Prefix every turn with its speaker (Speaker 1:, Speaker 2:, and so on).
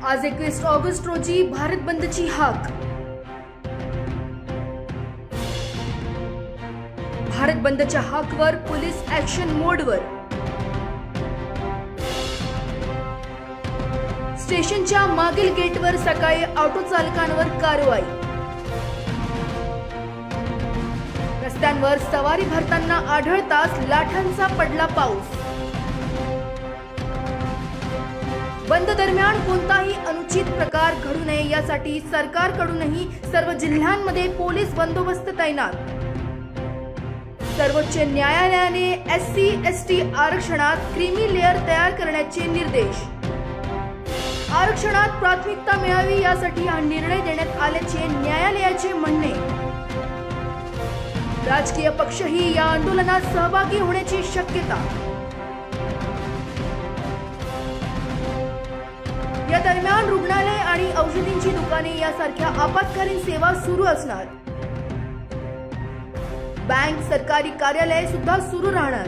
Speaker 1: आज 21 ऑगस्ट रोजी भारत बंदची हाक। भारत बंदच्या हाकवर पोलीस ऍक्शन मोडवर। स्टेशनच्या मागील गेटवर सकाळी ऑटो चालकांवर कारवाई। रस्त्यांवर सवारी भरताना आढळताच लाठांचा पडला पाऊस। बंद दरम्यान कोणताही अनुचित प्रकार घडू नये यासाठी सरकारकडूनही सर्व जिल्ह्यांमध्ये पोलीस बंदोबस्त तैनात। सर्वोच्च न्यायालयाने SC/ST आरक्षणात क्रीमी लेअर तयार करण्याचे निर्देश। आरक्षणात प्राथमिकता मिळावी यासाठी हा निर्णय देण्यात आल्याचे न्यायालयाचे म्हणणे। राजकीय पक्षही या आंदोलनात सहभागी होण्याची शक्यता। या दरम्यान रुग्णालय आणि औषधींची दुकाने यासारख्या आपत्कालीन सेवा सुरू असणार। बँक, सरकारी कार्यालय सुद्धा सुरू राहणार।